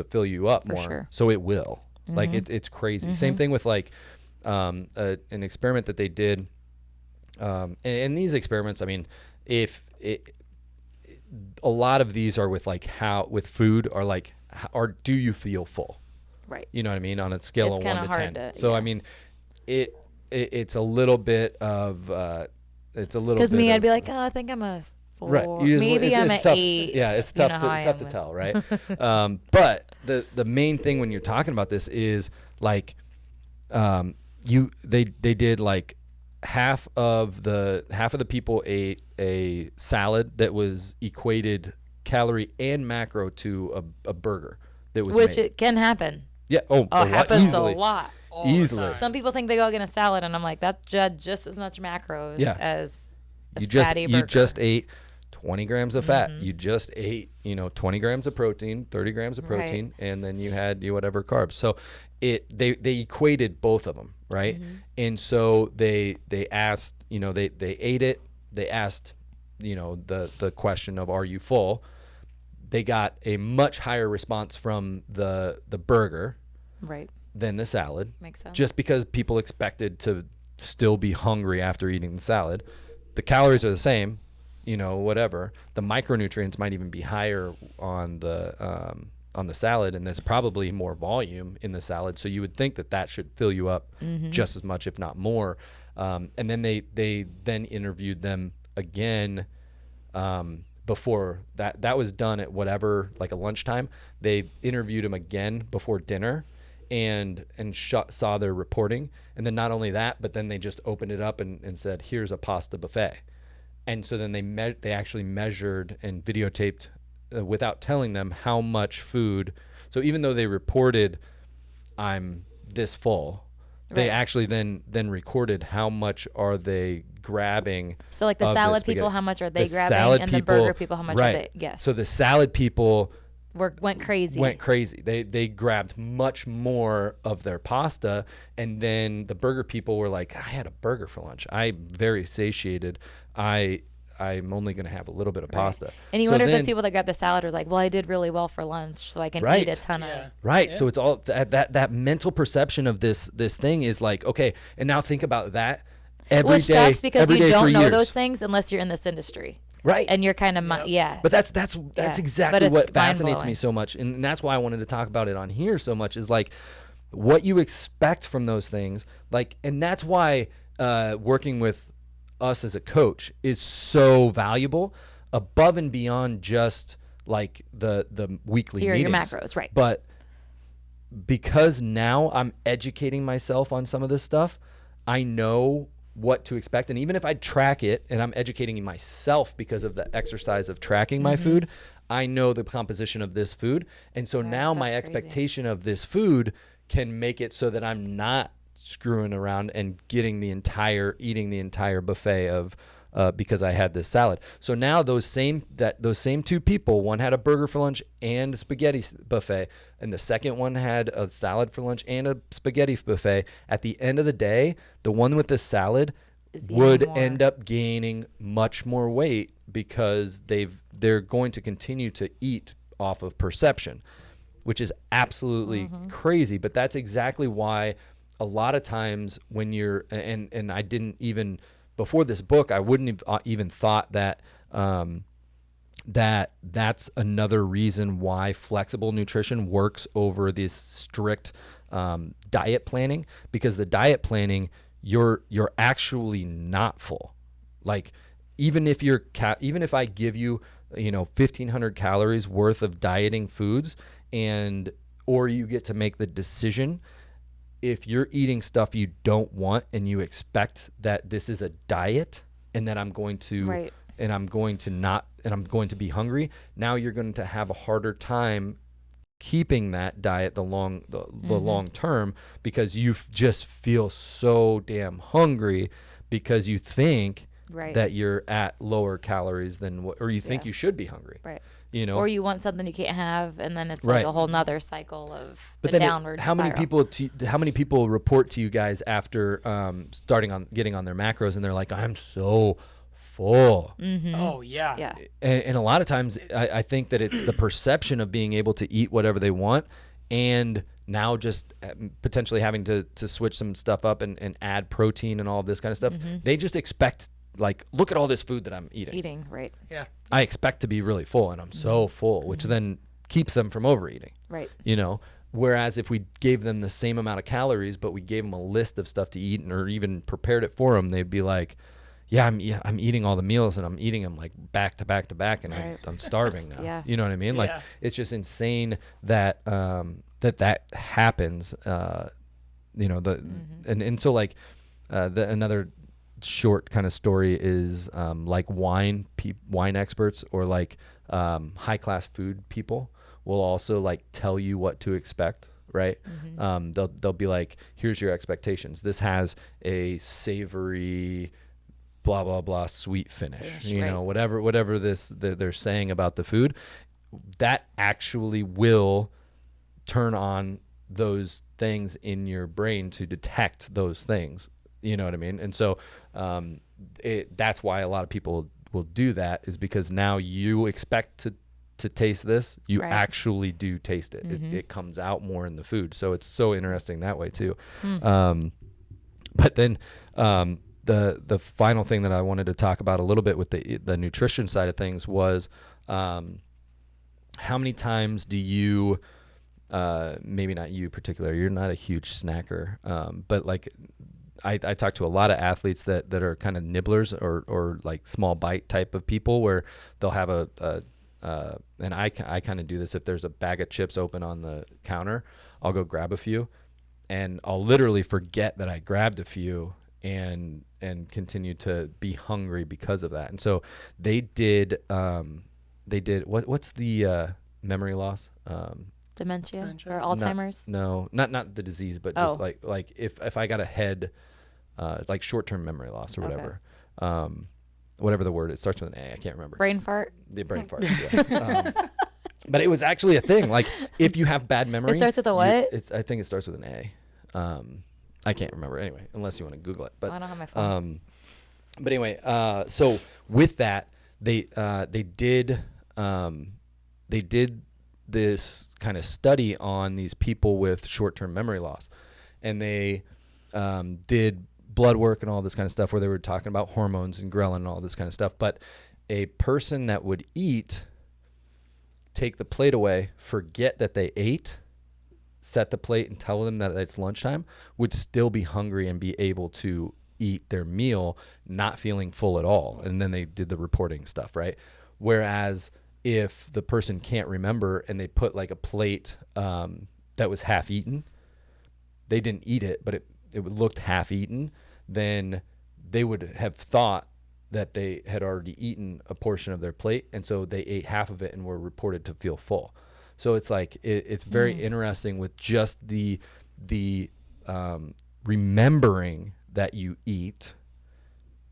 fill you up For more. sure. So it will. Like it's crazy. Same thing with like an experiment that they did. And these experiments, I mean, a lot of these are with like with food are like, or do you feel full? Right. You know what I mean? On a scale It's of 1 kinda to hard 10. to- So yeah. I mean, it's a little bit of it's a little. Because me, bit I'd be of- like, oh, I think I'm a 4. Right. Maybe it's I'm an tough. 8. Yeah, it's You tough know how I tough am to with- tell, right? But the main thing when you're talking about this is like, they did like half of the people ate a salad that was equated calorie and macro to a burger that was Which made. it can happen. Yeah. Oh, a lot, happens easily. a lot. All the Easily. time. Some people think they go get a salad, and I'm like, that's just as much macros Yeah. as a You fatty burger. just ate 20 grams of fat. You just ate 20 grams of protein, 30 grams of Right. protein, and then you had whatever carbs. So they equated both of them, right? And so they asked, they ate it. They asked, the question of, are you full? They got a much higher response from the burger Right. than the salad. Makes sense. Just because people expected to still be hungry after eating the salad. The calories are the same, whatever. The micronutrients might even be higher on the salad, and there's probably more volume in the salad. So you would think that should fill you up just as much, if not more. And then they then interviewed them again before that was done at whatever, like a lunchtime. They interviewed them again before dinner and saw their reporting. And then not only that, but then they just opened it up and said, here's a pasta buffet. And so then they actually measured and videotaped without telling them how much food. So even though they reported, I'm this full, they Right. actually then recorded how much are they grabbing. So like the of salad spaghetti. people, how much are they The grabbing? salad And the burger people, how much are they? Yes. So the salad people Went crazy. went crazy. They grabbed much more of their pasta, and then the burger people were like, I had a burger for lunch. I'm very satiated. I'm only going to have a little bit of pasta. And you So wonder if those then- people that grab the salad are like, well, I did really well for lunch, so I can Right. eat a ton Yeah. of. Right. Yeah. So it's all that mental perception of this thing is like, okay, and now think about that every day. Which sucks because every you day for don't know years. those things unless you're in this industry. Right. And you're kind of, yeah. But that's Yeah. exactly But it's what fascinates me mind-blowing. so much, and that's why I wanted to talk about it on here so much. Is like what you expect from those things, like, and that's why working with us as a coach is so valuable, above and beyond just like the weekly Here are your meetings. macros, right. But because now I'm educating myself on some of this stuff, I know what to expect. And even if I track it and I'm educating myself because of the exercise of tracking my food, I know the composition of this food. And so now my that's crazy. expectation of this food can make it so that I'm not screwing around and eating the entire buffet of because I had this salad. So now those same two people, one had a burger for lunch and a spaghetti buffet, and the second one had a salad for lunch and a spaghetti buffet. At the end of the day, the one with the salad Is eating would more. end up gaining much more weight because they're going to continue to eat off of perception, which is absolutely crazy. But that's exactly why a lot of times when you're and I didn't even before this book, I wouldn't have even thought that that's another reason why flexible nutrition works over this strict diet planning, because the diet planning you're actually not full. Like even if I give you 1,500 calories worth of dieting foods or you get to make the decision. If you're eating stuff you don't want and you expect that this is a diet and that I'm going to Right. and I'm going to be hungry, now you're going to have a harder time keeping that diet the long term, because you just feel so damn hungry because you think Right. that you're at lower calories than what, or you think Yeah. you should be hungry. Right. You know, Or you want something you can't have, and then it's Right. like a whole nother cycle of but the then downward how many spiral. people report to you guys after getting on their macros and they're like, I'm so full. Oh yeah. Yeah. And a lot of times I think that it's the perception of being able to eat whatever they want, and now just potentially having to switch some stuff up and add protein and all of this kind of stuff. They just expect, like, look at all this food that I'm eating. Right. Yeah. I expect to be really full, and I'm so full, which then keeps them from overeating. Right. You know, whereas if we gave them the same amount of calories, but we gave them a list of stuff to eat or even prepared it for them, they'd be like, yeah, I'm eating all the meals, and I'm eating them like back to back to back, and Right. I'm starving now. Yeah. You know what I mean? Like, Yeah. it's just insane that that happens. You know, and so like another short kind of story is like wine experts or like high class food people will also like tell you what to expect, right? They'll be like, here's your expectations. This has a savory blah blah blah sweet finish, you know, whatever they're saying about the food, that actually will turn on those things in your brain to detect those things. You know what I mean? And so that's why a lot of people will do that, is because now you expect to taste this, you Right. actually do taste it. It comes out more in the food. So it's so interesting that way too. But then the final thing that I wanted to talk about a little bit with the nutrition side of things was how many times do you maybe not you particular, you're not a huge snacker, but like I talk to a lot of athletes that are kind of nibblers or like small bite type of people, where they'll have and I kind of do this. If there's a bag of chips open on the counter, I'll go grab a few, and I'll literally forget that I grabbed a few and continue to be hungry because of that. And so they did what's the memory loss? Dementia or Alzheimer's? Not the disease, but just like if I got a head, like short-term memory loss or whatever, whatever the word, it starts with an A. I can't remember. Brain fart? The brain farts, yeah. But it was actually a thing. Like, if you have bad memory. It starts with a what? I think it starts with an A. I can't remember anyway, unless you want to Google it. But I don't have my phone. but anyway, so with that, they did this kind of study on these people with short-term memory loss, and they did blood work and all this kind of stuff, where they were talking about hormones and ghrelin and all this kind of stuff. But a person that would eat, take the plate away, forget that they ate, set the plate and tell them that it's lunchtime, would still be hungry and be able to eat their meal, not feeling full at all. And then they did the reporting stuff, right? Whereas if the person can't remember and they put like a plate that was half eaten, they didn't eat it, but it looked half eaten, then they would have thought that they had already eaten a portion of their plate, and so they ate half of it and were reported to feel full. So it's like it's very interesting with just the remembering that you eat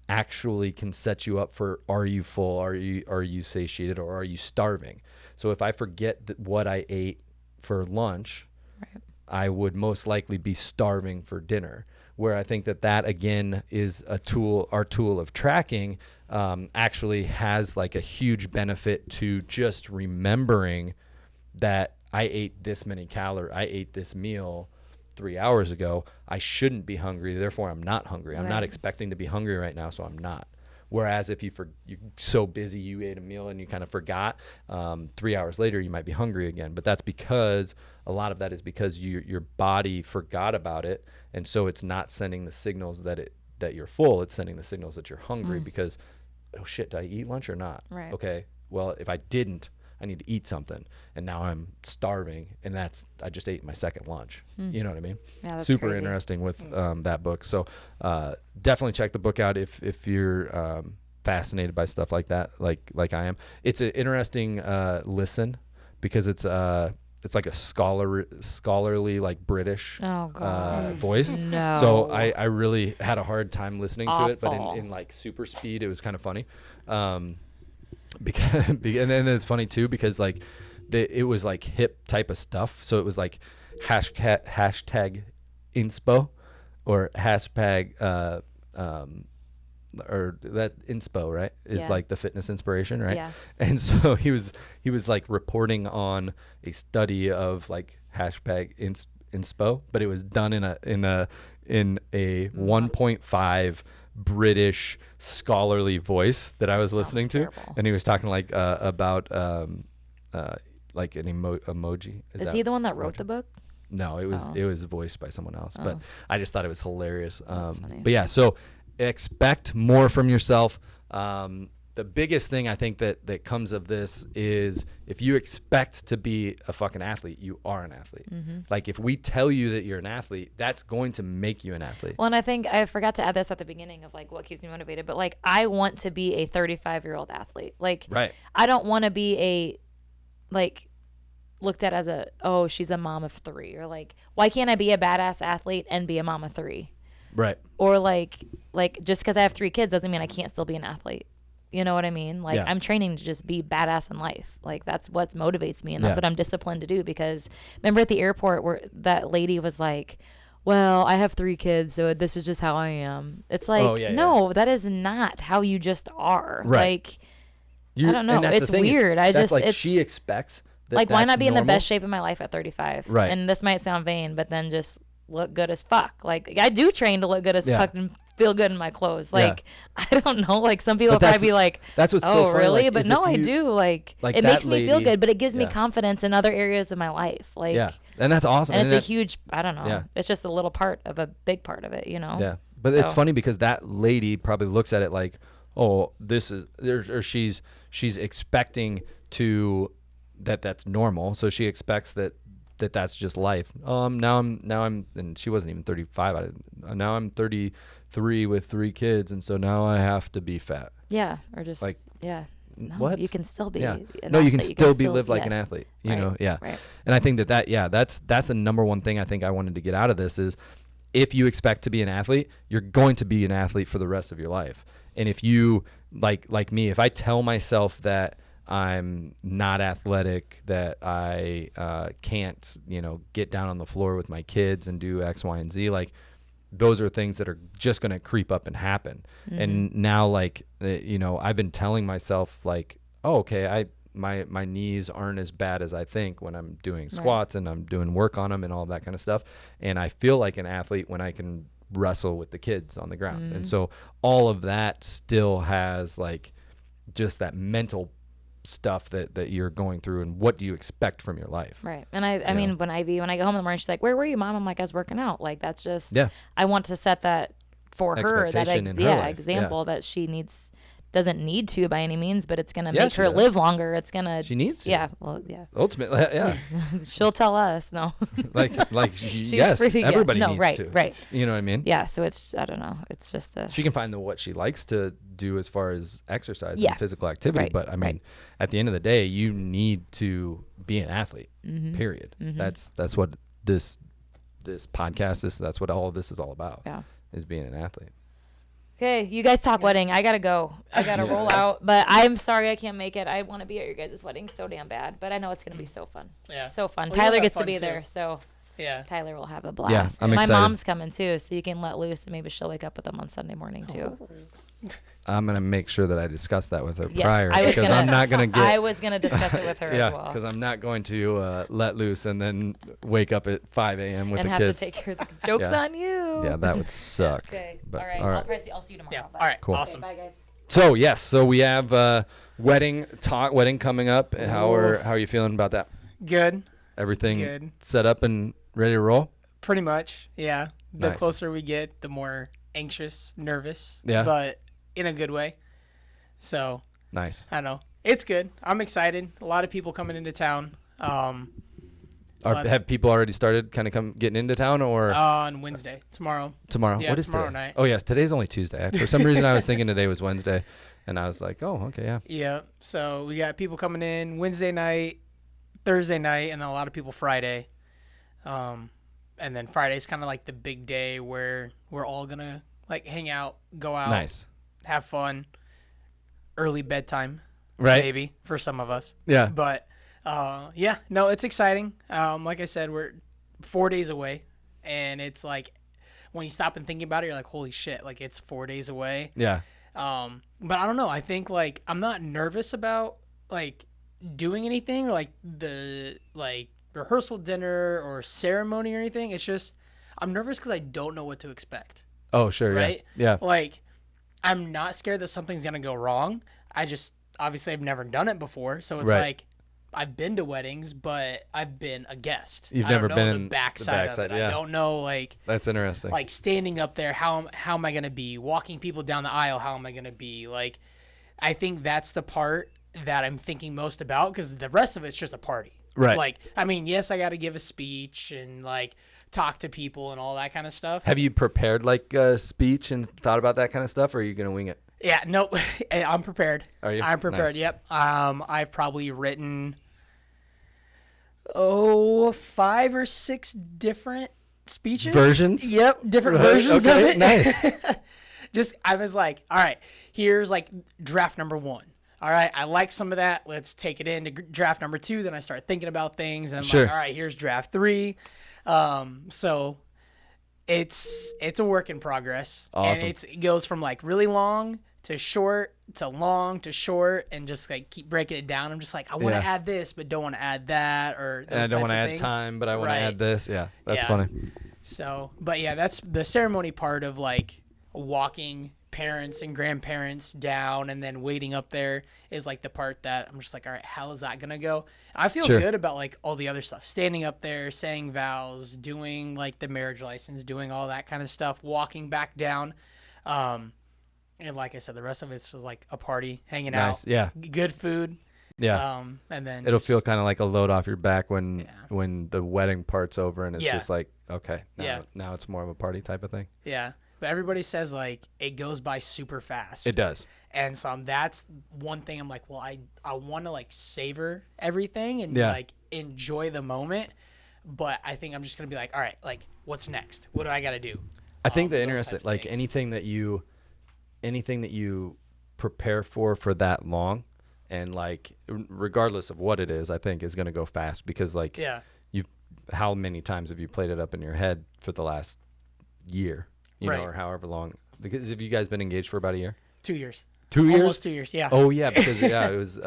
actually can set you up for, are you full, are you satiated, or are you starving? So if I forget what I ate for lunch, Right. I would most likely be starving for dinner. Where I think that again is a tool. Our tool of tracking actually has like a huge benefit to just remembering that I ate this many calories, I ate this meal 3 hours ago. I shouldn't be hungry, therefore I'm not hungry. I'm not Right. expecting to be hungry right now, so I'm not. Whereas if you're so busy, you ate a meal and you kind of forgot, 3 hours later you might be hungry again. But that's because a lot of that is because your body forgot about it, and so it's not sending the signals that you're full. It's sending the signals that you're hungry because, oh shit, did I eat lunch or not? Right. Okay, well if I didn't, I need to eat something, and now I'm starving, and I just ate my second lunch. You know what I mean? Yeah, that's Super crazy. interesting with that book. So definitely check the book out if you're fascinated by stuff like that, like I am. It's an interesting listen, because it's it's like a scholarly like British Oh, God. voice. No. So I really had a hard time listening to it, but Awful. in like super speed, it was kind of funny. Because and then it's funny too because like it was like hip type of stuff. So it was like hashtag inspo or hashtag or that inspo, right, is Yeah. like the fitness inspiration, right? Yeah. And so he was like reporting on a study of like hashtag inspo, but it was done in a 1.5 British scholarly voice that I was listening to, terrible. and he was talking like about like an emoji. Is he the one that wrote the book? No, it was Oh. it was voiced by someone else, but Oh. I just thought it was hilarious. funny. But yeah, so expect more from yourself. The biggest thing I think that comes of this is if you expect to be a fucking athlete, you are an athlete. Mm-hmm. Like if we tell you that you're an athlete, that's going to make you an athlete. Well, and I think I forgot to add this at the beginning of like what keeps me motivated, but like I want to be a 35-year-old athlete. Like Right. I don't want to be a like looked at as she's a mom of 3, or like why can't I be a badass athlete and be a mom of 3? Right. Or like just because I have 3 kids doesn't mean I can't still be an athlete. You know what I mean? Like Yeah. I'm training to just be badass in life. Like that's what motivates me, and that's Yeah. what I'm disciplined to do. Because remember at the airport where that lady was like, well, I have 3 kids, so this is just how I am. It's like, Oh, yeah, no, that is not how you just are. Right. Like, You- don't know. and that's It's the thing is, weird. I that's just- like it's- she expects that like why that's not be in the normal. best shape of my life at 35? Right. And this might sound vain, but then just look good as fuck. Like I do train to look good as Yeah. fuck and feel good in my clothes. Yeah. Like I don't know. Like some people But will probably that's- be like, that's what's so oh funny, really? like, But is no, if I you- do. Like like it that makes me feel lady- good, but it gives me yeah. confidence in other areas of my life. Like Yeah. And that's awesome. and it's a that- huge. I don't know. Yeah. It's just a little part of a big part of it. You know. Yeah, but it's So- funny because that lady probably looks at it like, oh, this is, or she's expecting to that's normal, so she expects that's just life. Now I'm, and she wasn't even 35. Now I'm 33 with 3 kids, and so now I have to be fat. Yeah. Or just Like, yeah. No, what? you can still be. Yeah. an No, you can athlete. still be live like an yes. athlete. You Right, know, yeah. right. And I think that's the number one thing I think I wanted to get out of this is if you expect to be an athlete, you're going to be an athlete for the rest of your life. And if you like me, if I tell myself that I'm not athletic, that I can't, get down on the floor with my kids and do X, Y, and Z, like those are things that are just going to creep up and happen. Mm-hmm. And now, like, I've been telling myself like, oh, okay, my knees aren't as bad as I think when I'm doing squats and I'm doing work on them and all that kind of stuff. And I feel like an athlete when I can wrestle with the kids on the ground. Mm-hmm. And so all of that still has like just that mental stuff that you're going through, and what do you expect from your life? Right. And I mean, when I go home in the morning, she's like, where were you, Mom? I'm like, I was working out. Like, that's just, Yeah. I want to set that for her, that Expectation in her life. example that she doesn't need to by any means, but it's going to Yeah, make she her does. live longer. It's going to, She needs to. yeah. Well, yeah. Ultimately, yeah. She'll tell us. No. like She's yes, pretty good. everybody No, needs right, to. right. You know what I mean? Yeah. So it's, I don't know. It's just She can find what she likes to do as far as exercise Yeah. and physical activity, Right, but I mean, right. at the end of the day, you need to be an athlete. Mm-hmm. Period. That's what this podcast is. That's what all of this is all about. Yeah. Is being an athlete. okay. You guys talk wedding. I got to go. I got to roll out, but I'm sorry I can't make it. I want to be at your guys' wedding so damn bad, but I know it's going to be so fun. Yeah. So fun. Well, you'll Tyler have gets to fun, be too. there. So Yeah. Tyler will have a blast. I'm And my excited. mom's coming too, so you can let loose and maybe she'll wake up with them on Sunday morning too. I'm gonna make sure that I discuss that with her Yes, prior, I was because gonna- I'm not gonna get. I was gonna discuss it with her yeah, as well, because I'm not going to let loose and then wake up at 5 a.m. with and the have kids. to take care of the jokes Yeah. on you. Yeah, that would suck. Okay. But, all right. I'll see you tomorrow. Yeah. Bye. All right. Cool. Awesome. Okay, bye guys. So yes, so we have wedding coming up. How are you feeling about that? Good. Everything Good. set up and ready to roll? Pretty much. Yeah. The Nice. closer we get, the more anxious, nervous. Yeah. But in a good way. So Nice. I don't know. It's good. I'm excited. A lot of people coming into town. But- Have people already started kind of getting into town, or On Wednesday, tomorrow. tomorrow? yeah, What is tomorrow today? night. Oh yes, today's only Tuesday. For some reason, I was thinking today was Wednesday, and I was like, oh, okay, yeah. Yeah. So we got people coming in Wednesday night, Thursday night, and then a lot of people Friday. And then Friday's kind of like the big day where we're all gonna like hang out, go out, Nice. have fun. Early bedtime, Right. maybe for some of us. Yeah. But yeah, no, it's exciting. Like I said, we're 4 days away, and it's like when you stop and think about it, you're like, holy shit, like it's 4 days away. Yeah. But I don't know. I think like I'm not nervous about like doing anything or like the like rehearsal dinner or ceremony or anything. It's just I'm nervous because I don't know what to expect. Oh, sure. Right? Yeah. Like I'm not scared that something's gonna go wrong. I just obviously I've never done it before, so it's Right. like I've been to weddings, but I've been a guest. You've I don't never know been the in the backside of backside, it. yeah. I don't know like That's interesting. like standing up there. How am I gonna be walking people down the aisle? How am I gonna be like? I think that's the part that I'm thinking most about because the rest of it's just a party. Right. Like I mean, yes, I got to give a speech and like talk to people and all that kind of stuff. Have you prepared like a speech and thought about that kind of stuff, or are you gonna wing it? Yeah, no, I'm prepared. Are you? I'm prepared. Nice. Yep. I've probably written 5 or 6 different speeches. Versions? Yep, different Right, versions okay, of it. nice. Just I was like, all right, here's like draft number 1. All right, I like some of that. Let's take it into draft number 2. Then I start thinking about things, and I'm Sure. like, all right, here's draft 3. So it's a work in progress. Awesome. And it goes from like really long to short to long to short, and just like keep breaking it down. I'm just like, I want to Yeah. add this, but don't want to add that, or And I those don't types want to of add things. time, but I want to Right. add this. Yeah, that's Yeah. funny. So, but yeah, that's the ceremony part of like walking parents and grandparents down and then waiting up there is like the part that I'm just like, all right, how is that going to go? I feel Sure. good about like all the other stuff, standing up there, saying vows, doing like the marriage license, doing all that kind of stuff, walking back down. And like I said, the rest of it's just like a party, hanging Nice. out, Yeah. good food. Yeah. And then It'll just- feel kind of like a load off your back when Yeah. when the wedding part's over and it's Yeah. just like, okay, now, Yeah. now it's more of a party type of thing. yeah. But everybody says like it goes by super fast. It does. And so that's one thing I'm like, well, I want to like savor everything and Yeah. like enjoy the moment. But I think I'm just going to be like, all right, like what's next? What do I got to do? I think the those interesting, types of like things. anything that you prepare for that long, and like regardless of what it is, I think is going to go fast because like Yeah. how many times have you played it up in your head for the last year, you know, Right. or however long? Because have you guys been engaged for about a year? 2 years. 2 years? Almost 2 years. Yeah. Oh yeah, because yeah, it was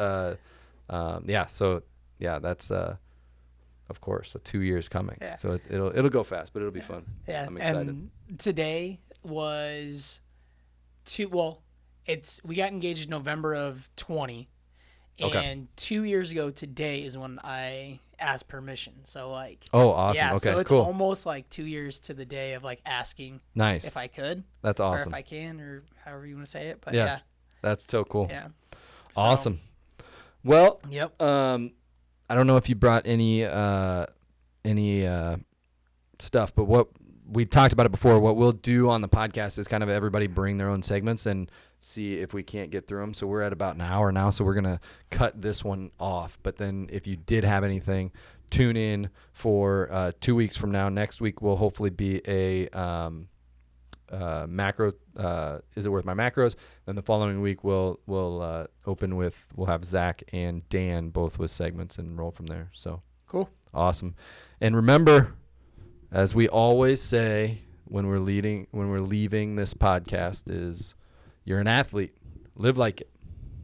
yeah. So yeah, that's of course, so 2 years coming. Yeah. So it'll go fast, but it'll be fun. Yeah. I'm excited. And today was we got engaged in November of 20. Okay. And 2 years ago today is when I asked permission. So like Oh, awesome. yeah, Okay, so it's cool. almost like 2 years to the day of like asking Nice. if I could That's or awesome. if I can or however you want to say it. But Yeah. yeah, That's so cool. yeah. So, Awesome. Well, Yep. I don't know if you brought any stuff, but what we talked about it before. What we'll do on the podcast is kind of everybody bring their own segments and see if we can't get through them. So we're at about an hour now, so we're gonna cut this one off. But then if you did have anything, tune in for 2 weeks from now. Next week will hopefully be a macro. Is it worth my macros? Then the following week we'll open with we'll have Zach and Dan both with segments and roll from there. So Cool. awesome. And remember, as we always say when we're leaving this podcast, is you're an athlete. Live like it.